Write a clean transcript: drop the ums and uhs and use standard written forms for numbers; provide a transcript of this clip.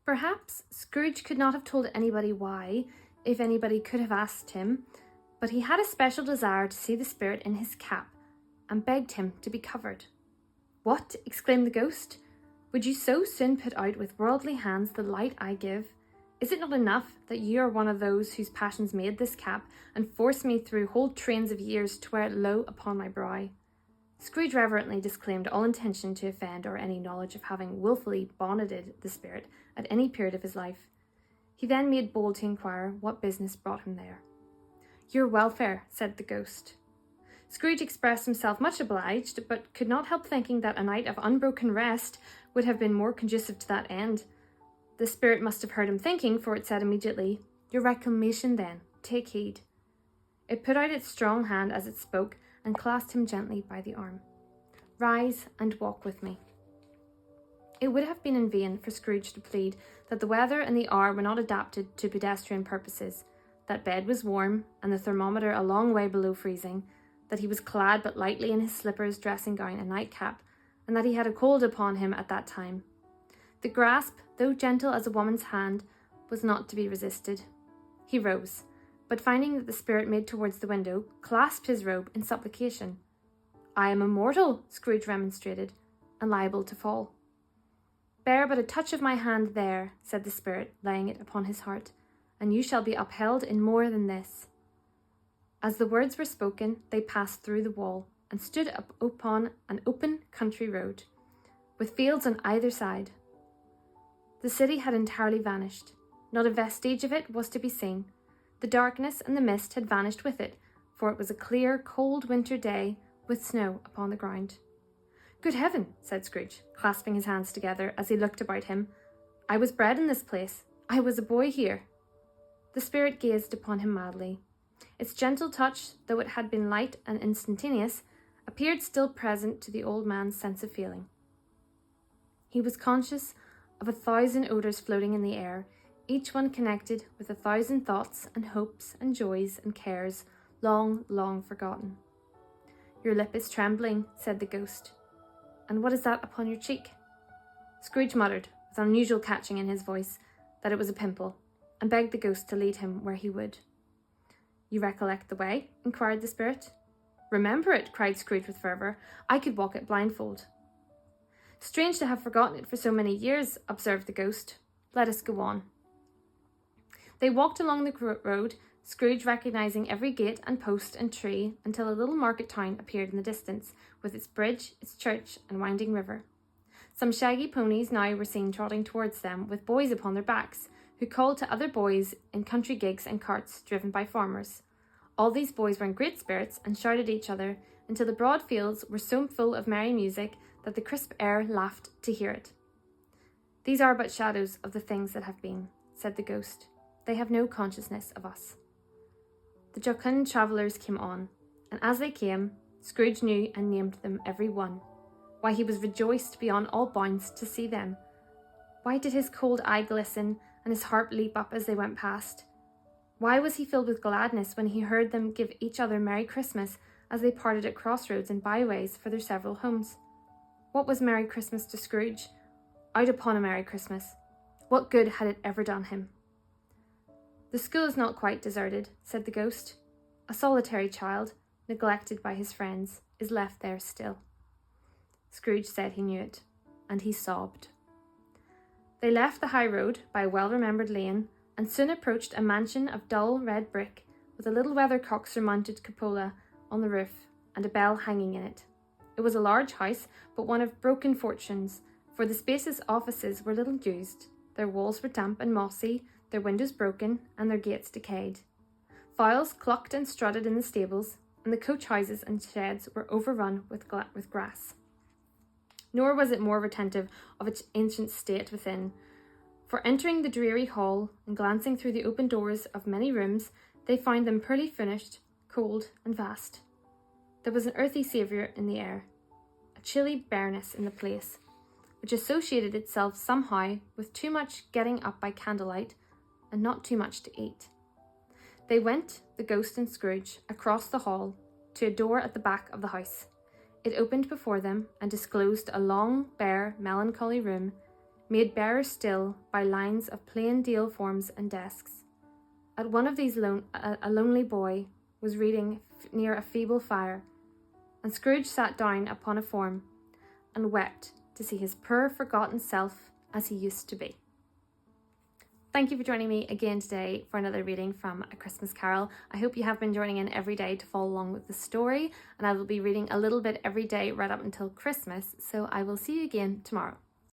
Perhaps Scrooge could not have told anybody why, if anybody could have asked him, but he had a special desire to see the spirit in his cap, and begged him to be covered. "What?" exclaimed the ghost. "Would you so soon put out with worldly hands the light I give? Is it not enough that you are one of those whose passions made this cap, and forced me through whole trains of years to wear it low upon my brow?" Scrooge reverently disclaimed all intention to offend or any knowledge of having wilfully bonneted the spirit at any period of his life. He then made bold to inquire what business brought him there. "Your welfare," said the ghost. Scrooge expressed himself much obliged, but could not help thinking that a night of unbroken rest would have been more conducive to that end. The spirit must have heard him thinking, for it said immediately, "Your reclamation, then. Take heed." It put out its strong hand as it spoke, and clasped him gently by the arm. "Rise and walk with me." It would have been in vain for Scrooge to plead that the weather and the hour were not adapted to pedestrian purposes, that bed was warm, and the thermometer a long way below freezing, that he was clad but lightly in his slippers, dressing gown, and nightcap, and that he had a cold upon him at that time. The grasp, though gentle as a woman's hand, was not to be resisted. He rose, but finding that the spirit made towards the window, clasped his robe in supplication. "I am immortal," Scrooge remonstrated, "and liable to fall." "Bear but a touch of my hand there," said the spirit, laying it upon his heart, "and you shall be upheld in more than this." As the words were spoken, they passed through the wall, and stood up upon an open country road, with fields on either side. The city had entirely vanished. Not a vestige of it was to be seen. The darkness and the mist had vanished with it, for it was a clear, cold winter day, with snow upon the ground. "Good heaven," said Scrooge, clasping his hands together as he looked about him. "I was bred in this place. I was a boy here." The spirit gazed upon him madly. Its gentle touch, though it had been light and instantaneous, appeared still present to the old man's sense of feeling. He was conscious of 1,000 odours floating in the air, each one connected with 1,000 thoughts and hopes and joys and cares long, long forgotten. "Your lip is trembling," said the ghost. "And what is that upon your cheek?" Scrooge muttered, with unusual catching in his voice, that it was a pimple, and begged the ghost to lead him where he would. "You recollect the way?" inquired the spirit. "Remember it!" cried Scrooge with fervour. "I could walk it blindfold." "Strange to have forgotten it for so many years," observed the ghost. "Let us go on." They walked along the road, Scrooge recognising every gate and post and tree, until a little market town appeared in the distance, with its bridge, its church, and winding river. Some shaggy ponies now were seen trotting towards them, with boys upon their backs, who called to other boys in country gigs and carts driven by farmers. All these boys were in great spirits, and shouted at each other, until the broad fields were so full of merry music that the crisp air laughed to hear it. "These are but shadows of the things that have been," said the ghost. "They have no consciousness of us." The jocund travellers came on, and as they came, Scrooge knew and named them every one. Why, he was rejoiced beyond all bounds to see them. Why did his cold eye glisten and his heart leap up as they went past? Why was he filled with gladness when he heard them give each other Merry Christmas as they parted at crossroads and byways for their several homes? What was Merry Christmas to Scrooge? Out upon a Merry Christmas. What good had it ever done him? "The school is not quite deserted," said the ghost. "A solitary child, neglected by his friends, is left there still." Scrooge said he knew it, and he sobbed. They left the high road by a well-remembered lane, and soon approached a mansion of dull red brick, with a little weathercock surmounted cupola on the roof, and a bell hanging in it. It was a large house, but one of broken fortunes, for the spacious offices were little used. Their walls were damp and mossy, their windows broken, and their gates decayed. Fowls clucked and strutted in the stables, and the coach houses and sheds were overrun with grass. Nor was it more retentive of its ancient state within, for entering the dreary hall and glancing through the open doors of many rooms, they found them poorly furnished, cold, and vast. There was an earthy savour in the air, a chilly bareness in the place, which associated itself somehow with too much getting up by candlelight and not too much to eat. They went, the ghost and Scrooge, across the hall to a door at the back of the house. It opened before them and disclosed a long, bare, melancholy room, made barer still by lines of plain deal forms and desks. At one of these a lonely boy was reading near a feeble fire, and Scrooge sat down upon a form and wept to see his poor forgotten self as he used to be. Thank you for joining me again today for another reading from A Christmas Carol. I hope you have been joining in every day to follow along with the story, and I will be reading a little bit every day right up until Christmas, so I will see you again tomorrow.